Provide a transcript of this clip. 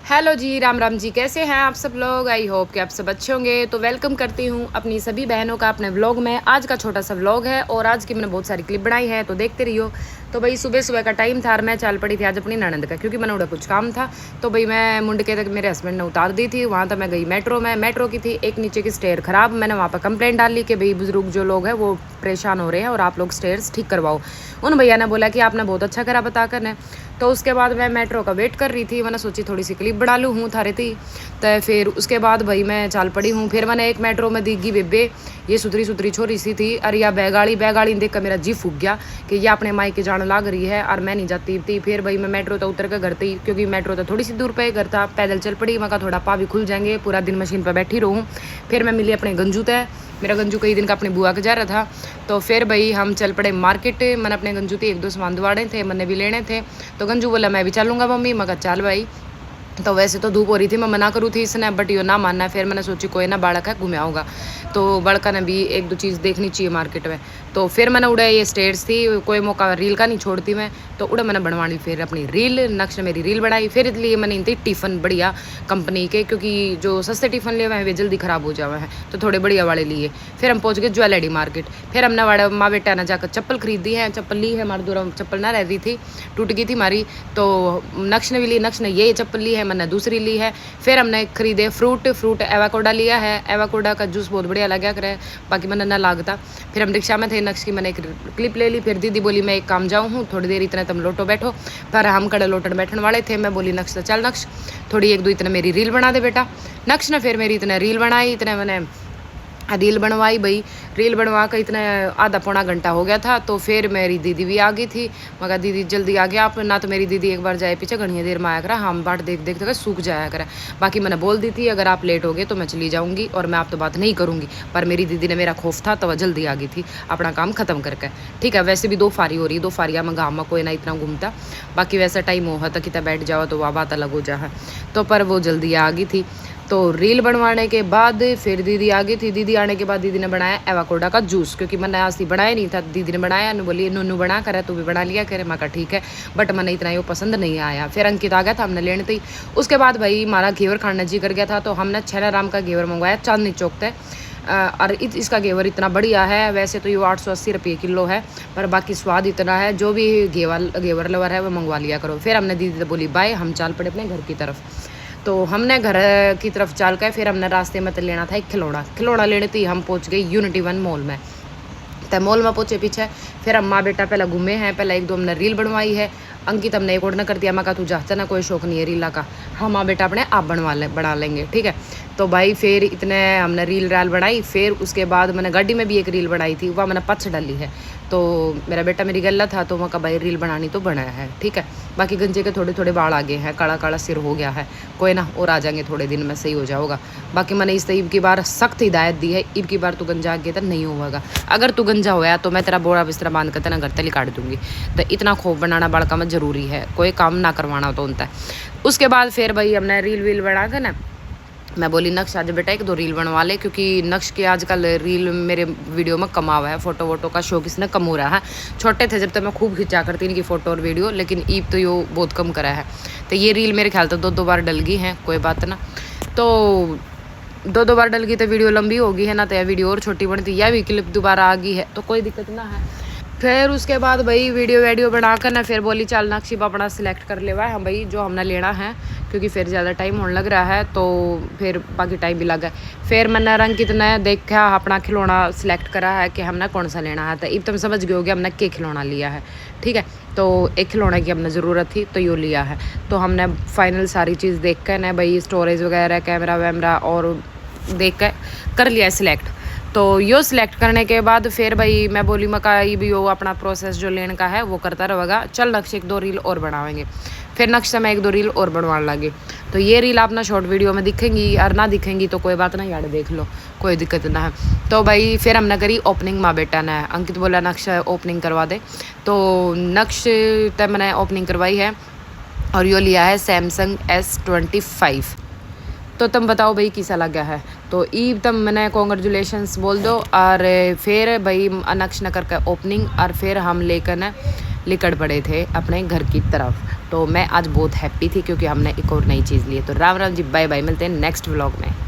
Hello जी, राम राम जी। कैसे हैं आप सब लोग? आई होप कि आप सब अच्छे होंगे। तो वेलकम करती हूँ अपनी सभी बहनों का अपने व्लॉग में। आज का छोटा सा व्लॉग है और आज की मैंने बहुत सारी क्लिप बनाई है, तो देखते रहियो। तो भाई सुबह सुबह का टाइम था और मैं चल पड़ी थी आज अपनी ननंद का, क्योंकि मैंने उड़ा कुछ काम था। तो भाई मैं मुंडके तक मेरे हस्बैंड ने उतार दी थी, वहाँ तक मैं गई मेट्रो में। मेट्रो की थी एक नीचे की स्टेयर ख़राब। मैंने वहाँ पर कंप्लेंट डाली कि भाई बुजुर्ग जो लोग हैं वो परेशान हो रहे हैं और आप लोग स्टेयर्स ठीक करवाओ। उन भैया ने बोला कि आपने बहुत अच्छा करा बता कर। तो उसके बाद मैं मेट्रो का वेट कर रही थी। मैंने सोची थोड़ी सी क्लिप बना लूँ हूँ थारे थी। तो फिर उसके बाद भाई मैं चाल पड़ी हूँ। फिर मैंने एक मेट्रो में दिखी बेबे, ये सुथरी सुथरी छोरी सी थी। अरे या बैगाड़ी देख कर मेरा जी फूक गया कि ये अपने माई के जान लाग रही है और मैं नहीं जाती थी। फिर भाई मैं मेट्रो तो उतर कर घर थी, क्योंकि मेट्रो तो थोड़ी सी दूर पे घर था। पैदल चल पड़ी। मैं थोड़ा पा भी खुल जाएंगे, पूरा दिन मशीन पर बैठी रहूँ। फिर मैं मिली अपने गंजू तय। मेरा गंजू कई दिन का अपनी बुआ के जा रहा था। तो फिर भाई हम चल पड़े मार्केट। मैंने अपने गंजू थे एक दो सामान दुआड़े थे, मैंने भी लेने थे। तो गंजू बोला मैं भी चलूँगा मम्मी। मैं कहा चल भाई। तो वैसे तो धूप हो रही थी, मैं मना करूँ थी इसने, बट यो ना मानना है। फिर मैंने सोची कोई ना बालक है घूमे आऊँगा, तो बड़का ने भी एक दो चीज़ देखनी चाहिए मार्केट में। तो फिर मैंने उड़ा ये स्टेट्स थी, कोई मौका रील का नहीं छोड़ती मैं। तो उड़ा मैंने बनवा ली फिर अपनी रील। नक्श ने मेरी रील बनाई। फिर इसलिए मैंने इनती टिफ़न बढ़िया कंपनी के, क्योंकि जो सस्ते टिफ़न लिए हुए हैं वे जल्दी ख़राब हो जावे हैं, तो थोड़े बढ़िया वाले लिए। फिर हम पहुँच गए ज्वेलरी मार्केट। फिर हमने वाड़ा माँ बेटा ने जाकर चप्पल खरीदी है। चप्पल ली है, हमारी दूर चप्पल ना रह रही थी, टूट गई थी हमारी। तो नक्श ने भी ली, नक्श ने ये चप्पल ली है, मैंने दूसरी ली है। फिर हमने खरीदे फ्रूट एवाकोडा लिया है। एवाकोडा का जूस बहुत बढ़िया लगा करे, बाकी मैंने ना लागता। फिर हम रिक्शा में थे, नक्श की मैंने एक क्लिप ले ली। फिर दीदी बोली मैं एक काम जाऊँ हूँ, थोड़ी देर इतना तुम लोटो बैठो। पर हम कड़े लोटन बैठने वाले थे। मैं बोली नक्श चल नक्श थोड़ी एक दो इतने मेरी रील बना दे बेटा। नक्श ने फिर मेरी इतने रील बनाई, इतने मैंने रील बनवाई भाई। रील बनवा कर इतना आधा पौना घंटा हो गया था। तो फिर मेरी दीदी भी आ गई थी। मगर दीदी जल्दी आ गया आप ना, तो मेरी दीदी एक बार जाए पीछे घनी देर में आया करा, हम बाट देख देख कर सूख जाया करा। बाकी मैंने बोल दी थी अगर आप लेट हो गए तो मैं चली जाऊँगी और मैं आप तो बात नहीं करूँगी। पर मेरी दीदी ने मेरा खौफ था तो वह जल्दी आ गई थी अपना काम ख़त्म करके। ठीक है, वैसे भी दो फारी हो रही, दो फारियाँ में गाँव में कोई ना इतना घूमता। बाकी वैसा टाइम हो तो कितना बैठ जाओ तो वह बात अलग हो जा है। तो पर वो जल्दी आ गई थी। तो रील बनवाने के बाद फिर दीदी आ गई थी। दीदी आने के बाद दीदी ने बनाया एवाकोडा का जूस, क्योंकि मैंने आज बनाया नहीं था, दीदी ने बनाया। ने बोली नूनू बना कर तू भी बना लिया करे। मैं कहा ठीक है, बट मैंने इतना वो पसंद नहीं आया। फिर अंकित आ गया था, हमने लेने थी। उसके बाद भाई हमारा घेवर खाना जी कर गया था, तो हमने छैना राम का घेवर मंगवाया चांदनी चौक से। और इसका घेवर इतना बढ़िया है। वैसे तो ये 880 रुपये किलो है, पर बाकी स्वाद इतना है। जो भी घेवर लवर है वो मंगवा लिया करो। फिर हमने दीदी बोली बाय, हम चाल पड़े अपने घर की तरफ। तो हमने घर की तरफ चल कर फिर हमने रास्ते में तो लेना था एक खिलौना लेने थी। हम पहुंच गए यूनिटी 1 मॉल में। तो मॉल में पहुंचे पीछे फिर हम माँ बेटा पहले घूमे हैं। पहले एक दो हमने रील बनवाई है। अंकित हमने एक ऑर्डर कर दिया। मैं कहा तू जाता ना, कोई शौक नहीं है रीला का, हम माँ बेटा अपने आप बना लेंगे। ठीक है, तो भाई फिर इतने हमने रील बनाई। फिर उसके बाद मैंने गाड़ी में भी एक रील बनाई थी, वह मैंने पछ डाली है। तो मेरा बेटा मेरी गला था, तो मैं कहा भाई रील बनानी तो बनाया है। ठीक है, बाकी गंजे के थोड़े थोड़े बाल आ गए हैं, काला काला सिर हो गया है, कोई ना और आ जाएंगे थोड़े दिन में सही हो जाओगा। बाकी मैंने इस ईब की बार सख्त हिदायत दी है, ईब की बार तू गंजा आ गया तो नहीं होगा। अगर तू गंजा होया तो मैं तेरा बोरा बिस्तरा बांध कर तेना घर तली काट दूंगी। तो इतना खौफ बनाना बड़का में ज़रूरी है, कोई काम ना करवाना तो होता है। उसके बाद फिर भाई हमने रील बना कर ना, मैं बोली नक्श आज बेटा एक दो रील बनवा ले, क्योंकि नक्श की आजकल रील मेरे वीडियो में कम हुआ है। फ़ोटो वोटो का शौक इसने कम हो रहा है। छोटे थे जब तक मैं खूब खिंचा करती इनकी फ़ोटो और वीडियो, लेकिन ईब तो यो बहुत कम करा है। तो ये रील मेरे ख्याल तो दो बार डल गई हैं, कोई बात ना। तो दो बार डल गई तो वीडियो लंबी होगी है ना, तो यह वीडियो और छोटी बनती, यह भी क्लिप दोबारा आ गई है, तो कोई दिक्कत ना है। फिर उसके बाद भाई वीडियो बनाकर ना फिर बोली चल नक्शिब अपना सिलेक्ट कर ले हम भाई जो हमने लेना है, क्योंकि फिर ज़्यादा टाइम होने लग रहा है। तो फिर बाकी टाइम भी लगा। फिर मैंने रंग कितना देखा, अपना खिलौना सिलेक्ट करा है कि हमने कौन सा लेना है। तो अब तुम समझ गए हो कि हमने क्या खिलौना लिया है। ठीक है, तो एक खिलौने की हमने ज़रूरत थी तो यो लिया है। तो हमने फाइनल सारी चीज़ देख कर ना भाई स्टोरेज वगैरह कैमरा वैमरा और देख कर लिया है सिलेक्ट। तो यो सिलेक्ट करने के बाद फिर भाई मैं बोली मका ये भी वो अपना प्रोसेस जो लेने का है वो करता रहेगा। चल नक्श एक दो रील और बनावेंगे। फिर नक्श से मैं एक दो रील और बनवाने लगी। तो ये रील आप ना शॉर्ट वीडियो में दिखेंगी और ना दिखेंगी तो कोई बात ना, यार देख लो, कोई दिक्कत ना है। तो भाई फिर हमने करी ओपनिंग। माँ बेटा ने अंकित बोला नक्श ओपनिंग करवा दे, तो नक्श तब मैंने ओपनिंग करवाई है। और यो लिया है सैमसंग S25। तो तुम बताओ भाई कैसा लगा है। तो ईब तुम मैंने कॉन्ग्रेचुलेशंस बोल दो। और फिर भाई नक्श न करके ओपनिंग, और फिर हम लेकर न निकल पड़े थे अपने घर की तरफ। तो मैं आज बहुत हैप्पी थी क्योंकि हमने एक और नई चीज़ ली है। तो राम राम जी, बाय बाय, मिलते हैं नेक्स्ट व्लॉग में।